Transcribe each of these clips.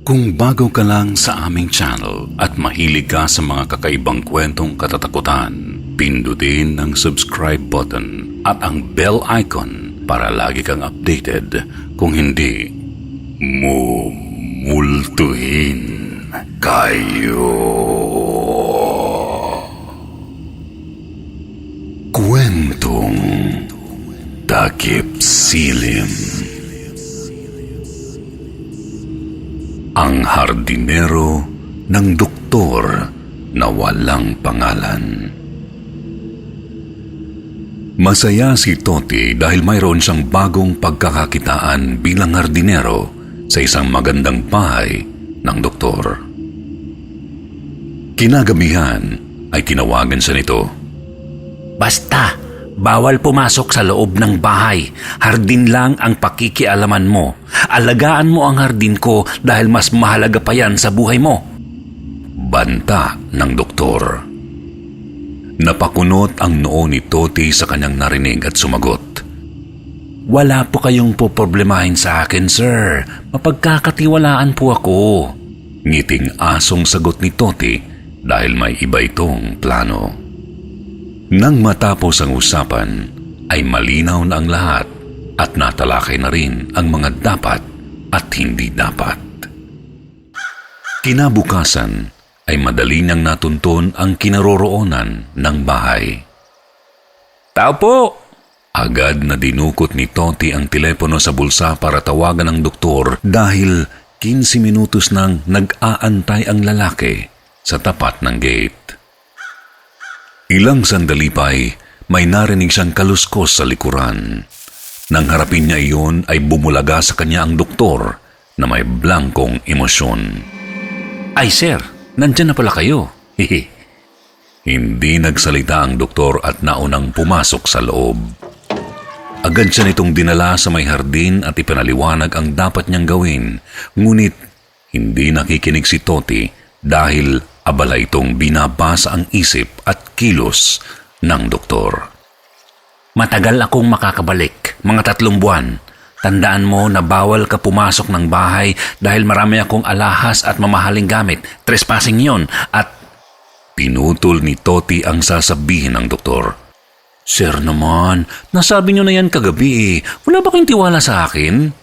Kung bago ka lang sa aming channel at mahilig ka sa mga kakaibang kwentong katatakutan, pindutin ang subscribe button at ang bell icon para lagi kang updated. Kung hindi, mumultuhin kayo. Kwentong Takip Silim. Ang hardinero ng doktor na walang pangalan. Masaya si Toti dahil mayroon siyang bagong pagkakakitaan bilang hardinero sa isang magandang bahay ng doktor. Kinagabihan ay tinawagan siya nito. Basta, bawal pumasok sa loob ng bahay. Hardin lang ang pakikialaman mo. Alagaan mo ang hardin ko dahil mas mahalaga pa yan sa buhay mo. Banta ng doktor. Napakunot ang noo ni Toti sa kanyang narinig at sumagot. Wala po kayong poproblemahin sa akin, sir. Mapagkakatiwalaan po ako. Ngiting asong sagot ni Toti dahil may iba itong plano. Nang matapos ang usapan, ay malinaw na ang lahat at natalakay na rin ang mga dapat at hindi dapat. Kinabukasan ay madali niyang natunton ang kinaroroonan ng bahay. Tao po! Agad na dinukot ni Toti ang telepono sa bulsa para tawagan ng doktor dahil 15 minutos nang nag-aantay ang lalaki sa tapat ng gate. Ilang sandali pa'y may narinig siyang kaluskos sa likuran. Nang harapin niya iyon ay bumulaga sa kanya ang doktor na may blankong emosyon. Ay sir, nandyan na pala kayo. Hindi nagsalita ang doktor at naunang pumasok sa loob. Agad siya nitong dinala sa may hardin at ipinaliwanag ang dapat niyang gawin. Ngunit hindi nakikinig si Toti dahil abala itong binabasa ang isip at kilos ng doktor. Matagal akong makakabalik, mga 3 buwan. Tandaan mo na bawal ka pumasok ng bahay dahil marami akong alahas at mamahaling gamit. Trespassing yon at... Pinutol ni Toti ang sasabihin ng doktor. Sir naman, nasabi niyo na yan kagabi. Wala ba kayong tiwala sa akin?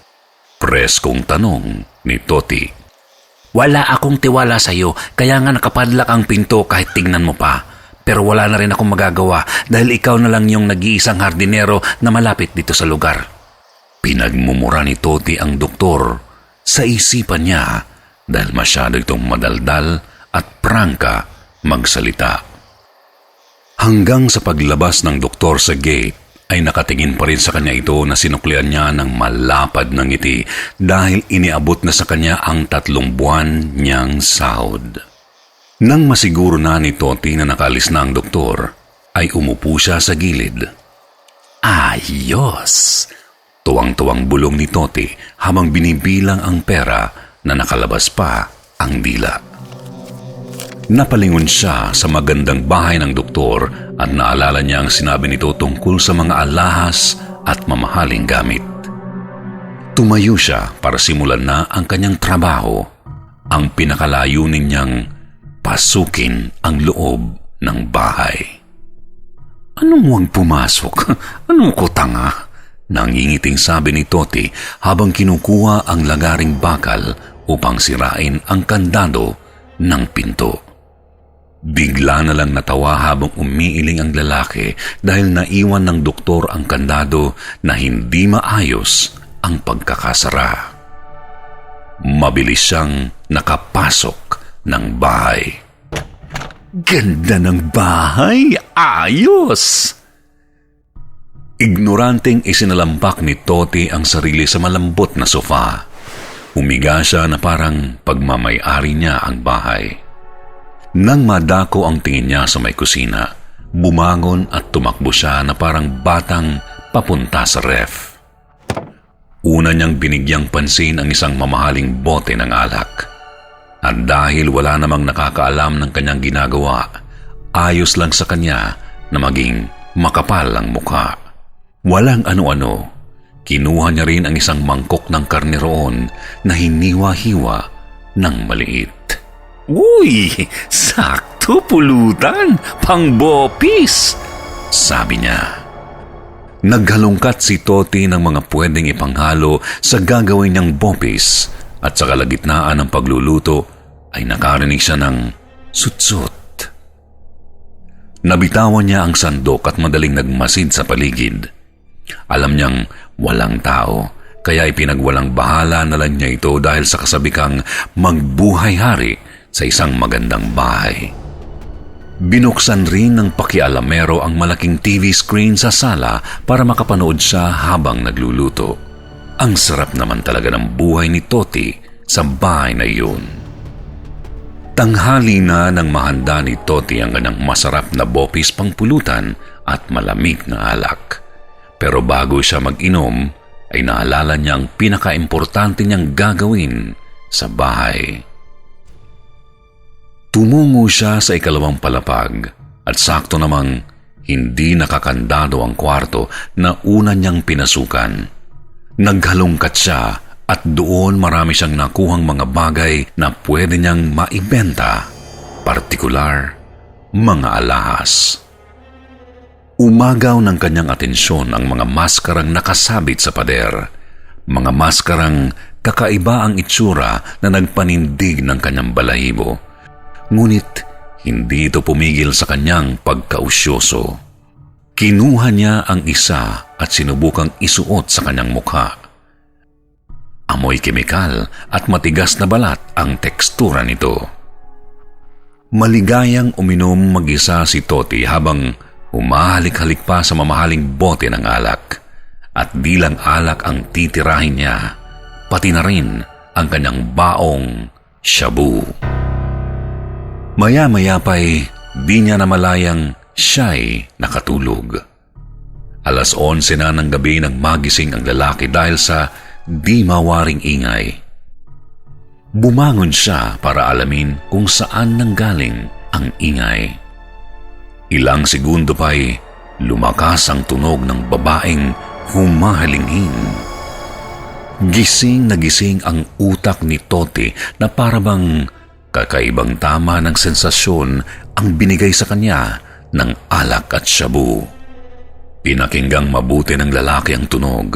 Preskong tanong ni Toti. Wala akong tiwala sa iyo, kaya nga nakapadlak ang pinto kahit tingnan mo pa. Pero wala na rin akong magagawa dahil ikaw na lang yung nag-iisang hardinero na malapit dito sa lugar. Pinagmumura ni Toti ang doktor sa isipan niya dahil masyado itong madaldal at prangka magsalita. Hanggang sa paglabas ng doktor sa gate, ay nakatingin pa rin sa kanya ito na sinuklian niya ng malapad na ngiti dahil iniabot na sa kanya ang 3 buwan niyang sahod. Nang masiguro na ni Toti na nakalis na ang doktor, ay umupo siya sa gilid. Ayos! Tuwang-tuwang bulong ni Toti habang binibilang ang pera na nakalabas pa ang dila. Napalingon siya sa magandang bahay ng doktor at naalala niya ang sinabi nito tungkol sa mga alahas at mamahaling gamit. Tumayo siya para simulan na ang kanyang trabaho. Ang pinakalayunin niyang pasukin ang loob ng bahay. Anong huwag pumasok? Anong ko tanga? Nangingiting sabi ni Toti habang kinukuha ang lagaring bakal upang sirain ang kandado ng pinto. Bigla na lang natawa habang umiiling ang lalaki dahil naiwan ng doktor ang kandado na hindi maayos ang pagkakasara. Mabilis siyang nakapasok ng bahay. Ganda ng bahay! Ayos! Ignoranteng isinalampak ni Toti ang sarili sa malambot na sofa. Humiga siya na parang pagmamay-ari niya ang bahay. Nang madako ang tingin niya sa may kusina, bumangon at tumakbo siya na parang batang papunta sa ref. Una niyang binigyang pansin ang isang mamahaling bote ng alak. At dahil wala namang nakakaalam ng kanyang ginagawa, ayos lang sa kanya na maging makapal ang mukha. Walang ano-ano, kinuha niya rin ang isang mangkok ng karne roon na hiniwa-hiwa ng maliit. Uy, sakto pulutan, pang bopis, sabi niya. Naghalongkat si Toti ng mga pwedeng ipanghalo sa gagawin niyang bopis at sa kalagitnaan ng pagluluto ay nakarinig siya ng sutsut. Nabitawan niya ang sandok at madaling nagmasid sa paligid. Alam niyang walang tao, kaya ipinagwalang bahala na lang niya ito dahil sa kasabikang magbuhay-hari sa isang magandang bahay. Binuksan rin ng pakialamero ang malaking TV screen sa sala para makapanood siya habang nagluluto. Ang sarap naman talaga ng buhay ni Toti sa bahay na iyon. Tanghali na nang mahanda ni Toti ang kanyang masarap na bopis pangpulutan at malamig na alak. Pero bago siya mag-inom, ay naalala niya ang pinaka-importante niyang gagawin sa bahay. Tumungo siya sa ikalawang palapag at sakto namang hindi nakakandado ang kwarto na una niyang pinasukan. Naghalongkat siya at doon marami siyang nakuhang mga bagay na pwede niyang maibenta, partikular, mga alahas. Umagaw ng kanyang atensyon ang mga maskarang nakasabit sa pader, mga maskarang kakaiba ang itsura na nagpanindig ng kanyang balahibo. Ngunit hindi ito pumigil sa kanyang pagkausyoso. Kinuha niya ang isa at sinubukang isuot sa kanyang mukha. Amoy kemikal at matigas na balat ang tekstura nito. Maligayang uminom mag-isa si Toti habang humahalik-halik pa sa mamahaling bote ng alak. At di lang alak ang titirahin niya, pati na rin ang kanyang baong shabu. Maya-maya pa'y di niya namalayang siya'y nakatulog. 11:00 na ng gabi nang magising ang lalaki dahil sa di mawaring ingay. Bumangon siya para alamin kung saan nanggaling ang ingay. Ilang segundo pa'y lumakas ang tunog ng babaeng humahalingin. Gising na gising ang utak ni Toti na parabang kakaibang tama ng sensasyon ang binigay sa kanya ng alak at shabu. Pinakinggang mabuti ng lalaki ang tunog.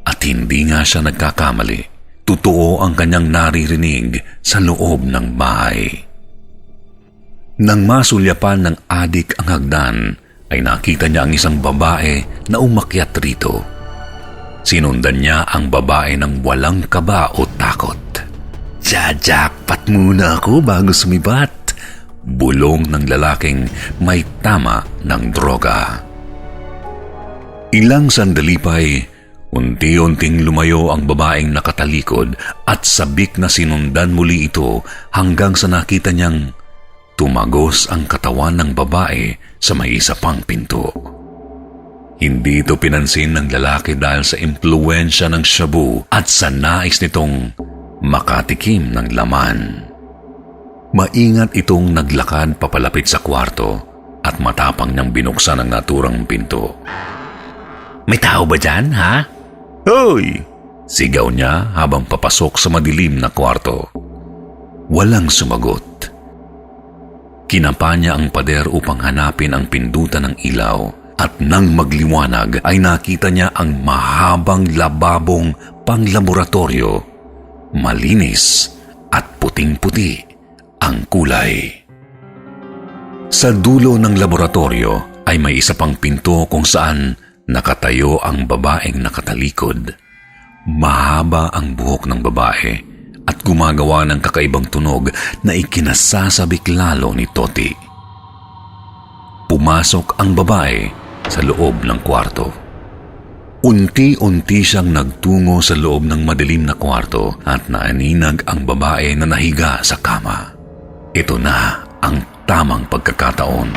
At hindi nga siya nagkakamali. Totoo ang kanyang naririnig sa loob ng bahay. Nang masulyapan ng adik ang hagdan, ay nakita niya ang isang babae na umakyat rito. Sinundan niya ang babae ng walang kaba o takot. "Jajakpat muna ako bago sumibat," bulong ng lalaking may tama ng droga. Ilang sandali pa'y unti-unting lumayo ang babaeng nakatalikod at sabik na sinundan muli ito hanggang sa nakita niyang tumagos ang katawan ng babae sa may isa pang pinto. Hindi ito pinansin ng lalaki dahil sa impluwensya ng shabu at sa nais nitong makatikim ng laman. Maingat itong naglakad papalapit sa kwarto at matapang niyang binuksan ang naturang pinto. "May tao ba dyan, ha?" "Hoy!" sigaw niya habang papasok sa madilim na kwarto. Walang sumagot. Kinapa niya ang pader upang hanapin ang pindutan ng ilaw at nang magliwanag ay nakita niya ang mahabang lababong panglaboratorio. Malinis at puting-puti ang kulay. Sa dulo ng laboratorio ay may isa pang pinto kung saan nakatayo ang babaeng nakatalikod. Mahaba ang buhok ng babae at gumagawa ng kakaibang tunog na ikinasasabik lalo ni Toti. Pumasok ang babae sa loob ng kwarto. Unti-unti siyang nagtungo sa loob ng madilim na kwarto at naaninag ang babae na nahiga sa kama. Ito na ang tamang pagkakataon.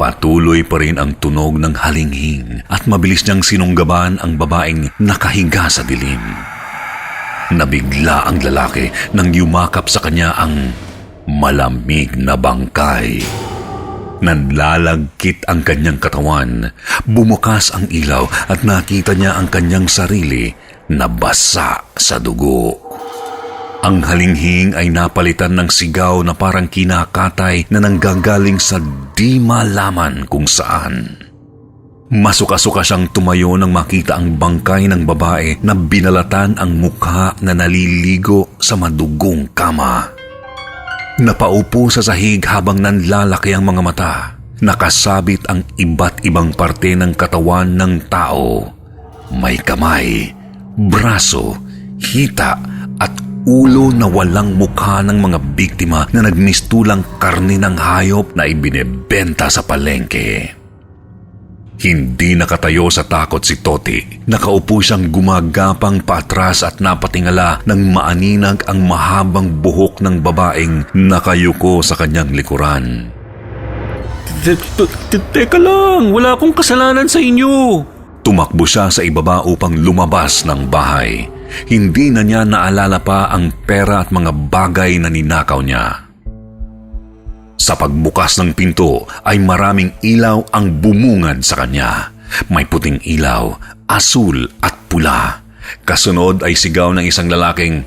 Patuloy pa rin ang tunog ng halinghing at mabilis niyang sinunggaban ang babaeng nakahiga sa dilim. Nabigla ang lalaki nang yumakap sa kanya ang malamig na bangkay. Nanlalagkit ang kanyang katawan. Bumukas ang ilaw at nakita niya ang kanyang sarili na basa sa dugo. Ang halinghing ay napalitan ng sigaw na parang kinakatay na nanggagaling sa di malaman kung saan. Masuka-suka siyang tumayo nang makita ang bangkay ng babae na binalatan ang mukha na naliligo sa madugong kama. Napaupo sa sahig habang nanlalaki ang mga mata. Nakasabit ang iba't ibang parte ng katawan ng tao. May kamay, braso, hita at ulo na walang mukha ng mga biktima na nagmistulang karni ng hayop na ibinebenta sa palengke. Hindi nakatayo sa takot si Toti. Nakaupo siyang gumagapang paatras at napatingala ng maaninag ang mahabang buhok ng babaeng nakayuko sa kanyang likuran. Teka lang, wala akong kasalanan sa inyo. Tumakbo siya sa ibaba upang lumabas ng bahay. Hindi na niya naalala pa ang pera at mga bagay na ninakaw niya. Sa pagbukas ng pinto ay maraming ilaw ang bumungad sa kanya. May puting ilaw, asul at pula. Kasunod ay sigaw ng isang lalaking,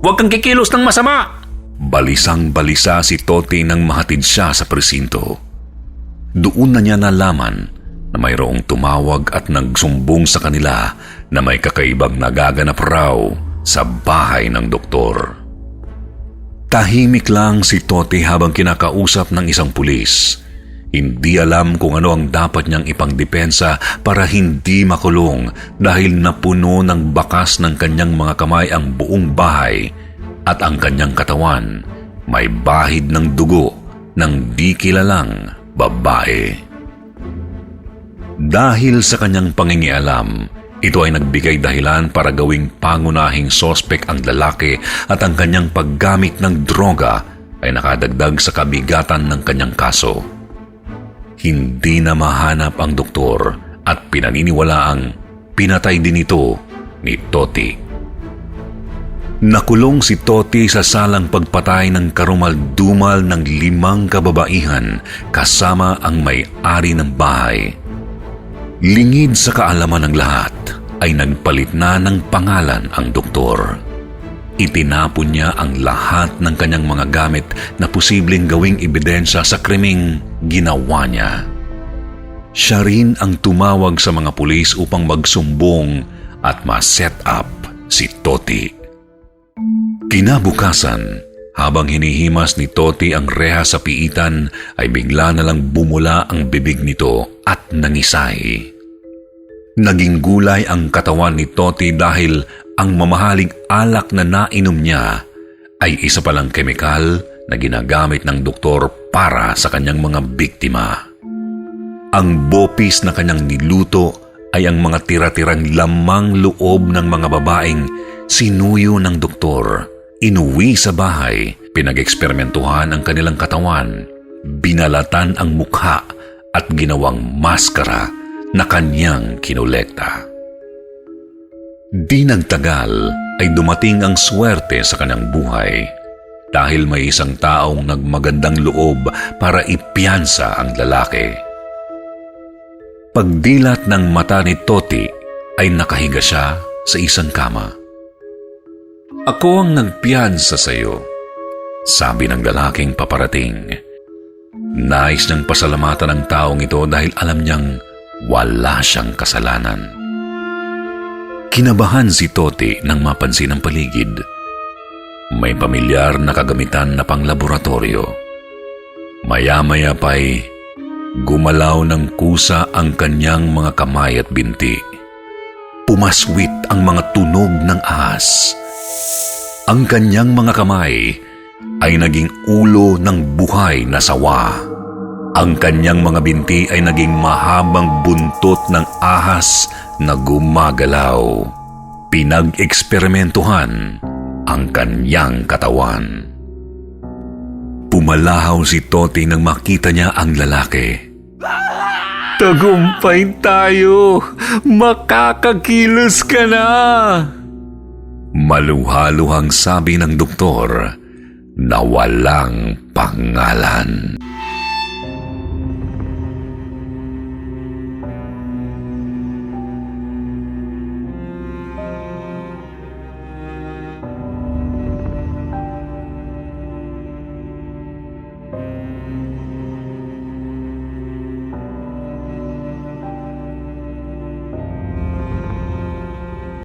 Huwag kang kikilos ng masama! Balisang-balisa si Toti nang mahatid siya sa presinto. Doon na niya nalaman na mayroong tumawag at nagsumbong sa kanila na may kakaibang nagaganap raw sa bahay ng doktor. Tahimik lang si Toti habang kinakausap ng isang pulis. Hindi alam kung ano ang dapat niyang ipangdepensa para hindi makulong dahil napuno ng bakas ng kanyang mga kamay ang buong bahay at ang kanyang katawan may bahid ng dugo ng di kilalang babae. Dahil sa kanyang pangingialam, ito ay nagbigay dahilan para gawing pangunahing sospek ang lalaki at ang kanyang paggamit ng droga ay nakadagdag sa kabigatan ng kanyang kaso. Hindi na mahanap ang doktor at pinaniniwalaang pinatay din ito ni Toti. Nakulong si Toti sa salang pagpatay ng karumal-dumal ng 5 kababaihan kasama ang may-ari ng bahay. Lingid sa kaalaman ng lahat ay nagpalit na ng pangalan ang doktor. Itinapon niya ang lahat ng kanyang mga gamit na posibleng gawing ebidensya sa krimeng ginawa niya. Siya rin ang tumawag sa mga pulis upang magsumbong at ma-set up si Toti. Kinabukasan, habang hinihimas ni Toti ang reha sa piitan, ay bigla na lang bumula ang bibig nito at nangisay. Naging gulay ang katawan ni Toti dahil ang mamahaling alak na nainom niya ay isa palang kemikal na ginagamit ng doktor para sa kanyang mga biktima. Ang bopis na kanyang niluto ay ang mga tira-tirang lamang loob ng mga babaeng sinuyo ng doktor. Inuwi sa bahay, pinag-eksperimentuhan ang kanilang katawan, binalatan ang mukha at ginawang maskara na kanyang kinolekta. Di nagtagal ay dumating ang swerte sa kanyang buhay dahil may isang taong nagmagandang loob para ipiyansa ang lalaki. Pagdilat ng mata ni Toti ay nakahiga siya sa isang kama. Ako ang nagpiyansa sa iyo, sabi ng lalaking paparating. Nais niyang pasalamatan ang taong ito dahil alam niyang wala siyang kasalanan. Kinabahan si Toti nang mapansin ang paligid. May pamilyar na kagamitan na pang-laboratorio. Maya-maya pa'y gumalaw ng kusa ang kanyang mga kamay at binti. Pumaswit ang mga tunog ng ahas. Ang kanyang mga kamay ay naging ulo ng buhay na sawa. Ang kanyang mga binti ay naging mahabang buntot ng ahas na gumagalaw. Pinag-eksperimentuhan ang kanyang katawan. Pumalahaw si Toti nang makita niya ang lalaki. Tagumpay tayo! Makakakilos ka na! Maluhaluhang sabi ng doktor na walang pangalan.